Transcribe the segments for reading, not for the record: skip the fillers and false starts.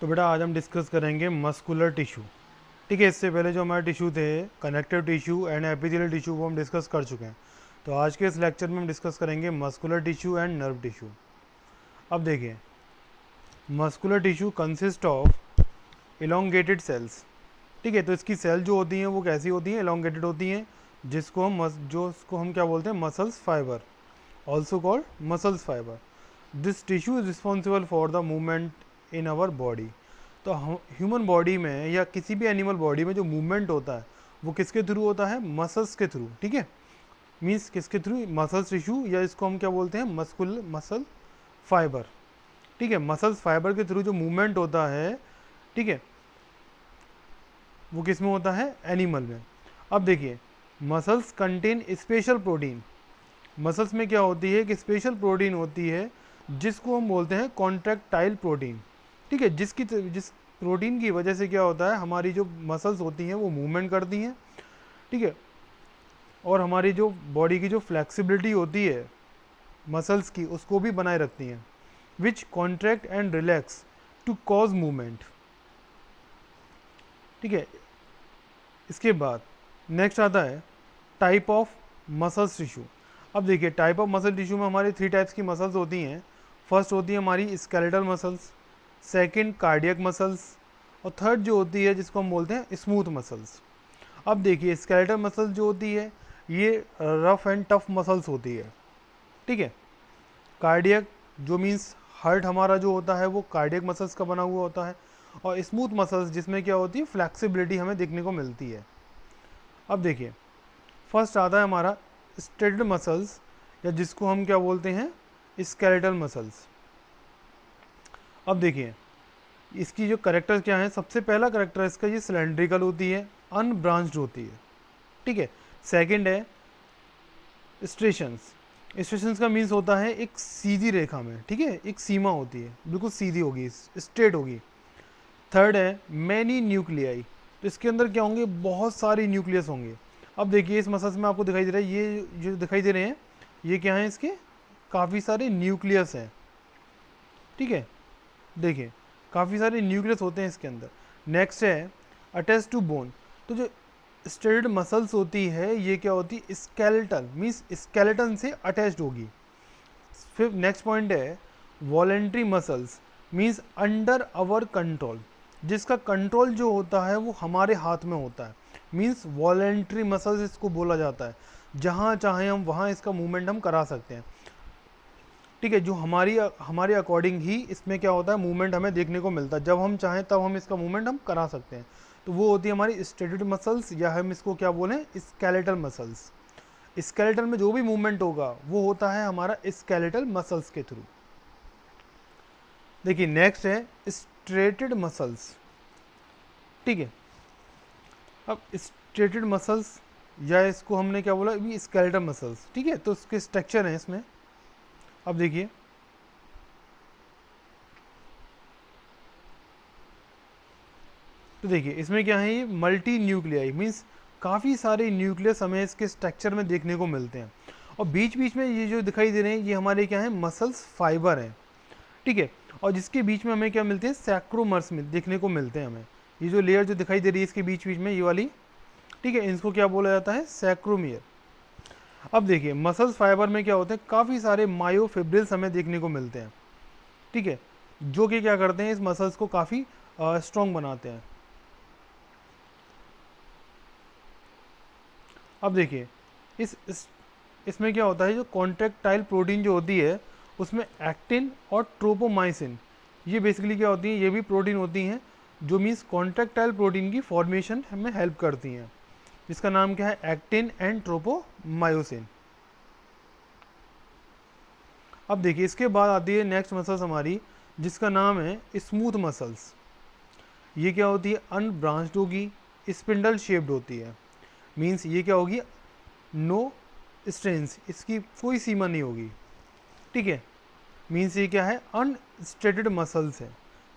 तो बेटा आज हम डिस्कस करेंगे मस्कुलर टिश्यू। ठीक है, इससे पहले जो हमारे टिश्यू थे connective tissue and epithelial tissue वो हम डिस्कस कर चुके हैं। तो आज के इस लेक्चर में हम डिस्कस करेंगे muscular tissue and nerve tissue. अब देखिए, muscular tissue consist of elongated cells. ठीक है, तो इसकी सेल जो होती हैं वो कैसी होती हैं, इलोंगेटेड होती हैं, जिसको हम क्या बोलते हैं, muscles fiber, also called muscles fiber. This tissue is responsible for the movement in our body. तो ह्यूमन बॉडी में या किसी भी एनिमल बॉडी में जो मूवमेंट होता है वो किसके थ्रू होता है, मसल्स के थ्रू। ठीक है, मीन्स किसके थ्रू, मसल्स टिश्यू, या इसको हम क्या बोलते हैं, मसल फाइबर। ठीक है, मसल्स फाइबर के थ्रू जो मूवमेंट होता है, ठीक है, वो किस में होता है, एनिमल में। अब देखिए, muscles contain special protein. Muscles में क्या होती है कि स्पेशल प्रोटीन होती है जिसको हम बोलते हैं कॉन्ट्रैक्टाइल प्रोटीन। ठीक है, जिस प्रोटीन की वजह से क्या होता है, हमारी जो मसल्स होती हैं वो मूवमेंट करती हैं। ठीक है, और हमारी जो बॉडी की जो फ्लेक्सिबिलिटी होती है मसल्स की, उसको भी बनाए रखती हैं, which contract and relax to cause movement. ठीक है, इसके बाद नेक्स्ट आता है टाइप ऑफ मसल्स टिश्यू। अब देखिए, टाइप ऑफ मसल टिश्यू में हमारी 3 टाइप्स की मसल्स होती हैं। फर्स्ट होती है हमारी skeletal muscles, second cardiac muscles, और थर्ड जो होती है जिसको हम बोलते हैं स्मूथ मसल्स। अब देखिए, स्केलेटल मसल्स जो होती है ये रफ एंड टफ मसल्स होती है। ठीक है, कार्डियक जो मीन्स हार्ट हमारा जो होता है वो कार्डियक मसल्स का बना हुआ होता है, और स्मूथ मसल्स जिसमें क्या होती है, फ्लैक्सिबिलिटी हमें देखने को मिलती है। अब देखिए, फर्स्ट आता है हमारा स्ट्रेटेड मसल्स, या जिसको हम क्या बोलते हैं, स्केलेटल मसल्स। अब देखिए, इसकी जो करेक्टर क्या है, सबसे पहला करेक्टर इसका ये सिलेंड्रिकल होती है, अनब्रांच्ड होती है। ठीक है, सेकंड है स्ट्रेशंस। स्ट्रेशंस का मीन्स होता है एक सीधी रेखा में, ठीक है, एक सीमा होती है, बिल्कुल सीधी होगी, स्ट्रेट होगी। थर्ड है मैनी न्यूक्लियाई, तो इसके अंदर क्या होंगे, बहुत सारी न्यूक्लियस होंगे। अब देखिए, इस मसल्स में आपको दिखाई दे रहा है, ये जो दिखाई दे रहे हैं ये क्या है, इसके काफ़ी सारे न्यूक्लियस हैं। ठीक है, देखिए काफ़ी सारे न्यूक्लियस होते हैं इसके अंदर। नेक्स्ट है अटैच टू बोन। तो जो स्टेरॉइड मसल्स होती है ये क्या होती है, स्केलेटल, मीन्स स्केलेटन से अटैच्ड होगी। फिर नेक्स्ट पॉइंट है voluntary muscles, means under our control, जिसका कंट्रोल जो होता है वो हमारे हाथ में होता है, मीन्स वॉलेंट्री मसल्स इसको बोला जाता है। जहाँ चाहें हम वहाँ इसका मूवमेंट हम करा सकते हैं। ठीक है, जो हमारे अकॉर्डिंग ही इसमें क्या होता है, मूवमेंट हमें देखने को मिलता है, जब हम चाहें तब हम इसका मूवमेंट हम करा सकते हैं। तो वो होती है हमारी स्टेटेड मसल्स, या हम इसको क्या बोलें, स्केलेटल मसल्स। स्केलेटल में जो भी मूवमेंट होगा वो होता है हमारा स्केलेटल मसल्स के थ्रू। देखिए, नेक्स्ट है स्ट्रेटेड मसल्स। ठीक है, अब स्ट्रेटेड मसल्स, या इसको हमने क्या बोला, अभी स्केलेटल मसल्स। ठीक है, तो उसके स्ट्रक्चर हैं इसमें। अब देखिए, तो देखिए इसमें क्या है, ये मल्टी न्यूक्लियाई, मीन्स काफ़ी सारे न्यूक्लियस हमें इसके स्ट्रक्चर में देखने को मिलते हैं। और बीच बीच में ये जो दिखाई दे रहे हैं ये हमारे क्या है, मसल्स फाइबर हैं। ठीक है, और जिसके बीच में हमें क्या मिलते हैं, सैक्रोमर्स में देखने को मिलते हैं हमें। ये जो लेयर जो दिखाई दे रही है इसके बीच बीच में, ये वाली, ठीक है, इसको क्या बोला जाता है, सैक्रोमियर। अब देखिए, मसल्स फाइबर में क्या होते हैं, काफ़ी सारे मायोफिब्रिल्स हमें देखने को मिलते हैं। ठीक है, जो कि क्या करते हैं, इस मसल्स को काफ़ी स्ट्रॉन्ग बनाते हैं। अब देखिए, इसमें क्या होता है, जो कॉन्ट्रैक्टाइल प्रोटीन जो होती है उसमें एक्टिन और ट्रोपोमाइसिन, ये बेसिकली क्या होती हैं, ये भी प्रोटीन होती हैं जो मीन्स कॉन्ट्रैक्टाइल प्रोटीन की फॉर्मेशन हमें हेल्प करती हैं, जिसका नाम क्या है, एक्टिन एंड ट्रोपोमायोसिन। अब देखिए, इसके बाद आती है नेक्स्ट मसल्स हमारी, जिसका नाम है स्मूथ मसल्स। ये क्या होती है, अनब्रांच्ड होगी, स्पिंडल शेप्ड होती है, मीन्स ये क्या होगी, नो स्ट्रेंस, इसकी कोई सीमा नहीं होगी। ठीक है, मीन्स ये क्या है, अनस्ट्रेटेड मसल्स है,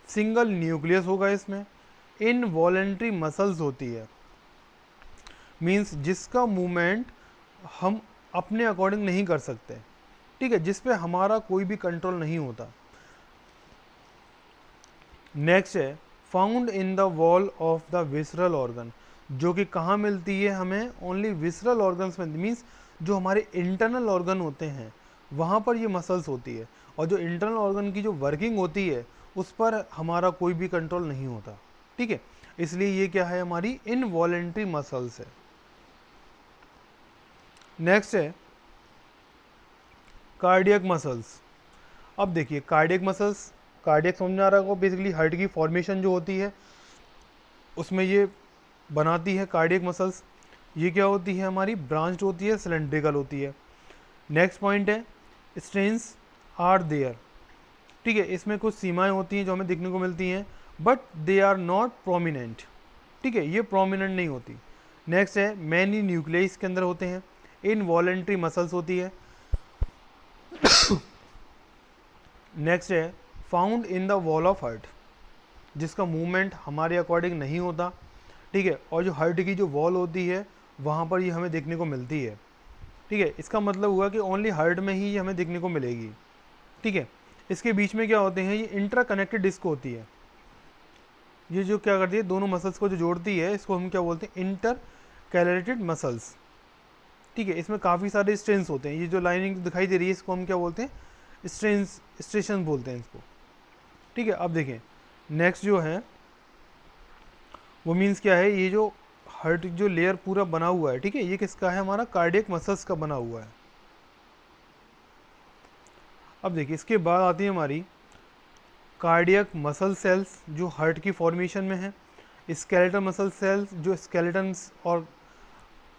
सिंगल न्यूक्लियस होगा इसमें, इनवॉलेंट्री मसल्स होती है, मीन्स जिसका मूवमेंट हम अपने अकॉर्डिंग नहीं कर सकते। ठीक है, जिस पे हमारा कोई भी कंट्रोल नहीं होता। नेक्स्ट है found in the wall of the visceral organ, जो कि कहाँ मिलती है हमें, ओनली विसरल ऑर्गन्स में, मीन्स जो हमारे इंटरनल ऑर्गन होते हैं वहाँ पर ये मसल्स होती है, और जो इंटरनल ऑर्गन की जो वर्किंग होती है उस पर हमारा कोई भी कंट्रोल नहीं होता, ठीक है। इसलिए ये क्या है, हमारी इनवॉलेंट्री मसल्स है। नेक्स्ट है कार्डियक मसल्स। अब देखिए कार्डियक मसल्स, कार्डियक समझ में आ रहा होगा, बेसिकली हार्ट की फॉर्मेशन जो होती है उसमें ये बनाती है कार्डियक मसल्स। ये क्या होती है, हमारी ब्रांच्ड होती है, सिलेंड्रिकल होती है। नेक्स्ट पॉइंट है स्ट्रेंस आर देयर, ठीक है, इसमें कुछ सीमाएं होती हैं जो हमें देखने को मिलती हैं, but they are not prominent, ठीक है, ये प्रोमिनेंट नहीं होती। नेक्स्ट है मैनी न्यूक्लियस इसके अंदर होते हैं, इनवॉलेंट्री मसल्स होती है। नेक्स्ट है found in the wall of heart, जिसका मूवमेंट हमारे अकॉर्डिंग नहीं होता, ठीक है, और जो हार्ट की जो वॉल होती है वहाँ पर ये हमें देखने को मिलती है, ठीक है। इसका मतलब हुआ कि ओनली हार्ट में ही ये हमें देखने को मिलेगी, ठीक है। इसके बीच में क्या होते हैं, ये इंटर कनेक्टेड डिस्क होती है, ये जो क्या करती है दोनों मसल्स को जो जोड़ती है, इसको हम क्या बोलते हैं, इंटर कैलरेटेड मसल्स, ठीक है। इसमें काफ़ी सारे स्ट्रेंस होते हैं, ये जो लाइनिंग दिखाई दे रही है इसको हम क्या बोलते हैं, स्ट्रेंस, स्ट्रेशन बोलते हैं इसको, ठीक है। अब देखें नेक्स्ट जो है वो मीन्स क्या है, ये जो हार्ट जो लेयर पूरा बना हुआ है, ठीक है, ये किसका है, हमारा कार्डियक मसल्स का बना हुआ है। अब देखिए इसके बाद आती है हमारी कार्डियक मसल सेल्स जो हार्ट की फॉर्मेशन में है, स्केलेटल मसल सेल्स जो स्केलेटन्स और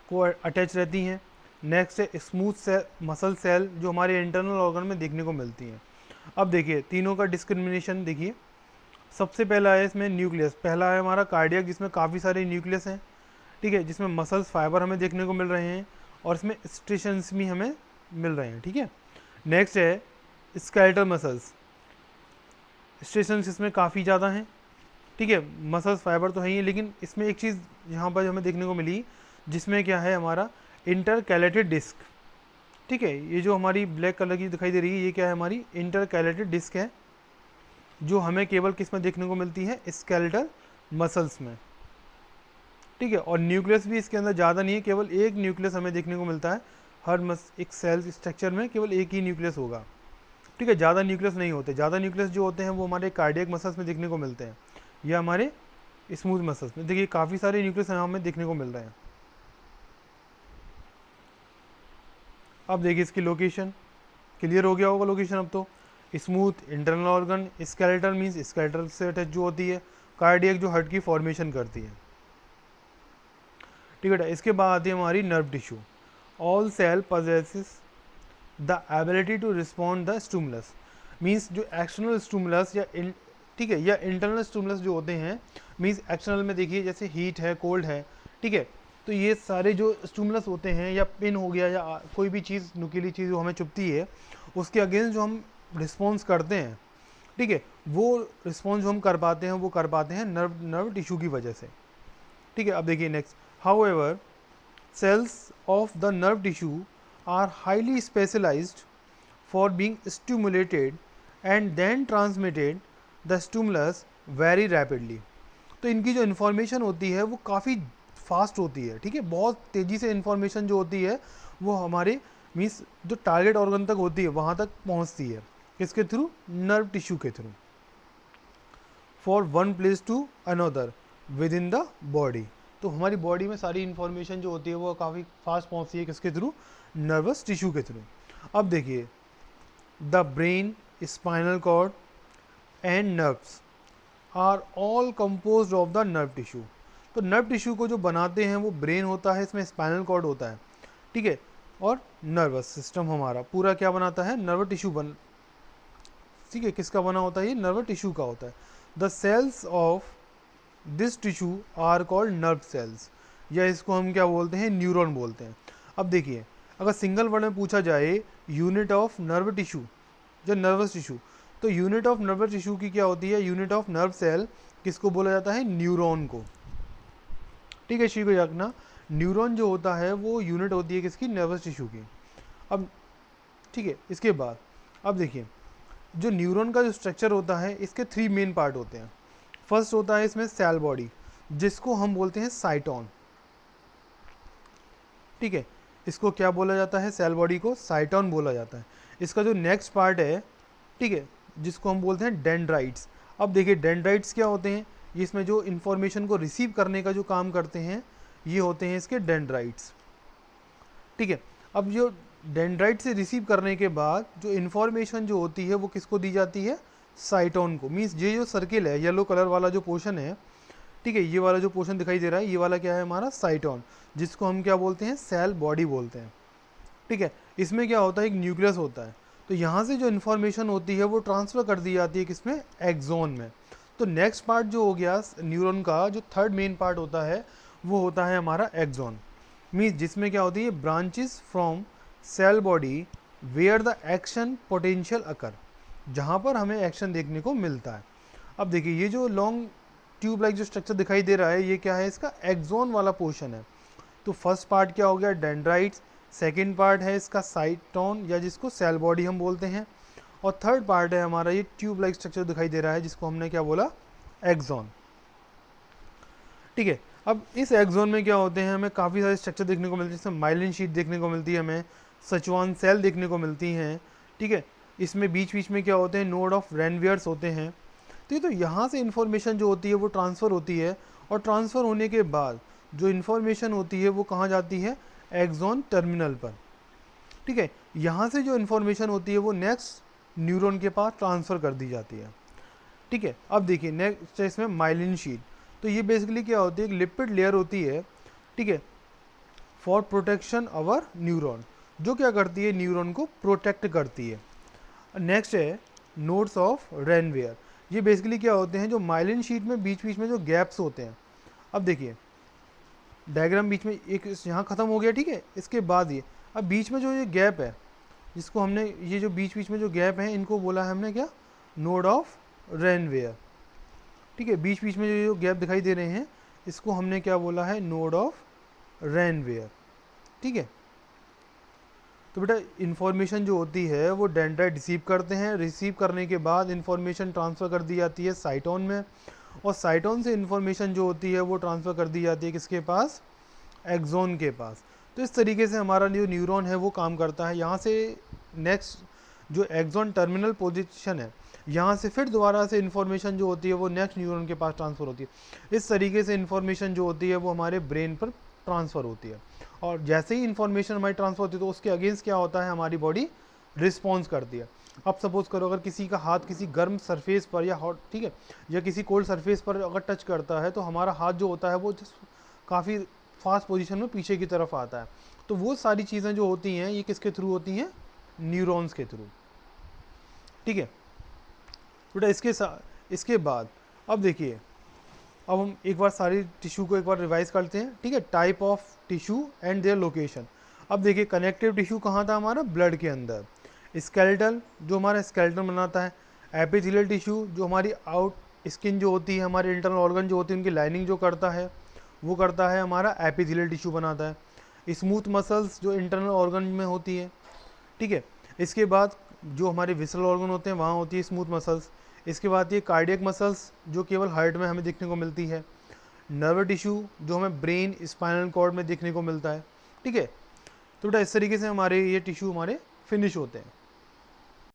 को अटैच रहती हैं। नेक्स्ट है स्मूथ मसल सेल जो हमारे इंटरनल ऑर्गन में देखने को मिलती हैं। अब देखिए तीनों का डिस्क्रिमिनेशन देखिए, सबसे पहला है इसमें न्यूक्लियस, पहला है हमारा कार्डियक जिसमें काफ़ी सारे न्यूक्लियस हैं, ठीक है, जिसमें मसल्स फाइबर हमें देखने को मिल रहे हैं और इसमें स्ट्रेशंस भी हमें मिल रहे हैं, ठीक है। नेक्स्ट है स्केलेटल मसल्स, स्ट्रेशंस इसमें काफ़ी ज़्यादा हैं, ठीक है, मसल्स फाइबर तो है ही, लेकिन इसमें एक चीज़ यहाँ पर हमें देखने को मिली जिसमें क्या है, हमारा इंटरकैलेटेड डिस्क, ठीक है, ये जो हमारी ब्लैक कलर की दिखाई दे रही है ये क्या है, हमारी इंटरकैलेटेड डिस्क है, जो हमें केवल किस में देखने को मिलती है, स्केलेटल मसल्स में, ठीक है। और न्यूक्लियस भी इसके अंदर ज़्यादा नहीं है, केवल एक न्यूक्लियस हमें देखने को मिलता है, हर एक सेल स्ट्रक्चर में केवल एक ही न्यूक्लियस होगा, ठीक है, ज़्यादा न्यूक्लियस नहीं होते। ज़्यादा न्यूक्लियस जो होते हैं वो हमारे कार्डियक मसल्स में देखने को मिलते हैं या हमारे स्मूथ मसल्स में। देखिए काफ़ी सारे न्यूक्लियस यहाँ हमें देखने को मिल रहे हैं। अब देखिए इसकी लोकेशन क्लियर हो गया होगा, लोकेशन अब तो, smooth internal organ, skeletal means skeletal से अटैच जो होती है, कार्डियक जो हार्ट की फॉर्मेशन करती है, ठीक है। इसके बाद आती है हमारी nerve tissue. All cell possesses the ability to respond the stimulus, means जो एक्सटर्नल स्टिमुलस या ठीक है, या इंटरनल स्टिमुलस जो होते हैं, मीन्स एक्सटर्नल में देखिए जैसे हीट है, कोल्ड है, ठीक है, तो ये सारे जो स्टिमुलस होते हैं या पिन हो गया या कोई भी चीज़ नुकीली चीज़ जो हमें चुभती है उसके अगेंस्ट जो हम रिस्पॉन्स करते हैं, ठीक है, वो रिस्पॉन्स जो हम कर पाते हैं वो कर पाते हैं नर्व टिश्यू की वजह से, ठीक है। अब देखिए next, however cells of the nerve tissue are highly specialized for being stimulated and then transmitted the stimulus very rapidly। तो इनकी जो इन्फॉर्मेशन होती है वो काफ़ी फास्ट होती है, ठीक है, बहुत तेज़ी से इन्फॉर्मेशन जो होती है वो हमारे मीन्स जो टारगेट ऑर्गन तक होती है वहाँ तक पहुँचती है, किसके थ्रू, नर्व टिश्यू के through, for one place to another within the body. तो हमारी बॉडी में सारी इन्फॉर्मेशन जो होती है वो काफ़ी फास्ट पहुंचती है, किसके थ्रू, नर्वस टिश्यू के थ्रू। अब देखिए the brain, spinal cord and nerves are all composed of the nerve tissue. तो नर्व टिश्यू को जो बनाते हैं वो ब्रेन होता है, इसमें स्पाइनल कॉर्ड होता है, ठीक है, और नर्वस सिस्टम हमारा पूरा क्या बनाता है, नर्व टिश्यू ठीक है, किसका बना होता है, ये नर्व टिश्यू का होता है। The cells of this tissue are called nerve cells, या इसको हम क्या बोलते हैं, न्यूरॉन बोलते हैं। अब देखिए अगर सिंगल वर्ड में पूछा जाए यूनिट ऑफ नर्व टिश्यू, जो नर्वस टिश्यू, तो यूनिट ऑफ नर्वस टिश्यू की क्या होती है, यूनिट ऑफ नर्व सेल किसको बोला जाता है, न्यूरॉन को, ठीक है। को रखना, न्यूरॉन जो होता है वो यूनिट होती है किसकी, नर्वस टिश्यू की। अब ठीक है, इसके बाद अब देखिए जो न्यूरॉन का जो स्ट्रक्चर होता है इसके 3 मेन पार्ट होते हैं। फर्स्ट होता है इसमें सेल बॉडी, जिसको हम बोलते हैं साइटोन। ठीक है, इसको क्या बोला जाता है, सेल बॉडी को साइटोन बोला जाता है। इसका जो नेक्स्ट पार्ट है, ठीक है, जिसको हम बोलते हैं डेंड्राइट्स। अब देखिए डेंड्राइट्स क्या होते हैं, इसमें जो इन्फॉर्मेशन को रिसीव करने का जो काम करते हैं ये होते हैं इसके डेंड्राइट्स। ठीक है, अब जो डेंड्राइट से रिसीव करने के बाद जो इन्फॉर्मेशन जो होती है वो किसको दी जाती है, साइटोन को। मीन्स ये जो सर्किल है, येलो कलर वाला जो पोर्शन है, ठीक है, ये वाला जो पोर्शन दिखाई दे रहा है, ये वाला क्या है हमारा साइटोन, जिसको हम क्या बोलते हैं, सेल बॉडी बोलते हैं। ठीक है, इसमें क्या होता है, एक न्यूक्लियस होता है, तो यहाँ से जो इन्फॉर्मेशन होती है वो ट्रांसफ़र कर दी जाती है किसमें, एक्सोन में। तो नेक्स्ट पार्ट जो हो गया न्यूरॉन का, जो थर्ड मेन पार्ट होता है वो होता है हमारा एक्सोन। मीन्स जिसमें क्या होती है, branches from cell body where the action potential occur, जहाँ पर हमें एक्शन देखने को मिलता है। अब देखिए ये जो लॉन्ग ट्यूब लाइक जो स्ट्रक्चर दिखाई दे रहा है, ये क्या है, इसका एक्सोन वाला पोर्शन है। तो फर्स्ट पार्ट क्या हो गया, डेंड्राइट्स, सेकेंड पार्ट है इसका साइटोन या जिसको सेल बॉडी हम बोलते हैं, और थर्ड पार्ट है हमारा ये ट्यूब लाइक स्ट्रक्चर दिखाई दे रहा है, जिसको हमने क्या बोला, एक्सोन। ठीक है, अब इस एक्सोन में क्या होते हैं, हमें काफ़ी सारे स्ट्रक्चर देखने को मिलते हैं, जैसे माइलिन शीट देखने को मिलती है, हमें सचुआन सेल देखने को मिलती हैं। ठीक है, इसमें बीच बीच में क्या होते हैं, नोड ऑफ रेनवियर्स होते हैं। तो यहाँ से इन्फॉर्मेशन जो होती है वो ट्रांसफ़र होती है, और ट्रांसफ़र होने के बाद जो इन्फॉर्मेशन होती है वो कहाँ जाती है, एक्सोन टर्मिनल पर। ठीक है, यहाँ से जो इन्फॉर्मेशन होती है वो नेक्स्ट न्यूरॉन के पास ट्रांसफ़र कर दी जाती है। ठीक है, अब देखिए नेक्स्ट है इसमें माइलिन शीट। तो ये बेसिकली क्या होती है, एक लिपिड लेयर होती है, ठीक है, फॉर प्रोटेक्शन अवर न्यूरॉन, जो क्या करती है, न्यूरॉन को प्रोटेक्ट करती है। नेक्स्ट है नोड्स ऑफ रेनवेयर। ये बेसिकली क्या होते हैं, जो माइलिन शीट में बीच बीच में जो गैप्स होते हैं। अब देखिए डायग्राम बीच में एक यहाँ ख़त्म हो गया, ठीक है, इसके बाद ये अब बीच में जो ये गैप है, जिसको हमने ये जो बीच बीच में जो गैप है, इनको बोला है हमने क्या, नोड ऑफ रेनवेयर। ठीक है, बीच बीच में जो गैप दिखाई दे रहे हैं, इसको हमने क्या बोला है, नोड ऑफ रेनवेयर। ठीक है, तो बेटा इन्फॉर्मेशन जो होती है वो डेंड्राइट रिसीव करते हैं, रिसीव करने के बाद इन्फॉर्मेशन ट्रांसफ़र कर दी जाती है साइटोन में, और साइटोन से इन्फॉर्मेशन जो होती है वो ट्रांसफ़र कर दी जाती है किसके पास, एक्सोन के पास। तो इस तरीके से हमारा जो न्यूरॉन है वो काम करता है। यहाँ से नेक्स्ट जो एक्सोन टर्मिनल पोजीशन है, यहाँ से फिर दोबारा से इन्फॉर्मेशन जो होती है वो नेक्स्ट न्यूरॉन के पास ट्रांसफ़र होती है। इस तरीके से इन्फॉर्मेशन जो होती है वो हमारे ब्रेन पर ट्रांसफ़र होती है, और जैसे ही इन्फॉर्मेशन हमारी ट्रांसफ़र होती है तो उसके अगेंस्ट क्या होता है, हमारी बॉडी रिस्पॉन्स करती है। अब सपोज़ करो अगर किसी का हाथ किसी गर्म सरफेस पर या हॉट, ठीक है, या किसी कोल्ड सरफेस पर अगर टच करता है, तो हमारा हाथ जो होता है वो काफ़ी फास्ट पोजीशन में पीछे की तरफ आता है। तो वो सारी चीज़ें जो होती हैं ये किसके थ्रू होती हैं, न्यूरॉन्स के थ्रू। ठीक है बेटा, इसके बाद अब देखिए, अब हम एक बार सारी टिश्यू को एक बार रिवाइज करते हैं। ठीक है, type of tissue and their location. अब देखिए कनेक्टिव टिश्यू कहाँ था हमारा, ब्लड के अंदर। स्केलेटल जो हमारा स्केलेटन बनाता है। एपिथेलियल टिश्यू जो हमारी आउट स्किन जो होती है, हमारे इंटरनल ऑर्गन जो होती है उनकी लाइनिंग जो करता है वो करता है हमारा एपिथेलियल टिश्यू बनाता है। स्मूथ मसल्स जो इंटरनल ऑर्गन में होती है। ठीक है, इसके बाद जो हमारे विसरल ऑर्गन होते हैं वहाँ होती है स्मूथ मसल्स। इसके बाद ये कार्डियक मसल्स जो केवल हार्ट में हमें देखने को मिलती है। नर्व टिश्यू जो हमें ब्रेन स्पाइनल कॉर्ड में देखने को मिलता है। ठीक है, तो बेटा इस तरीके से हमारे ये टिश्यू हमारे फिनिश होते हैं।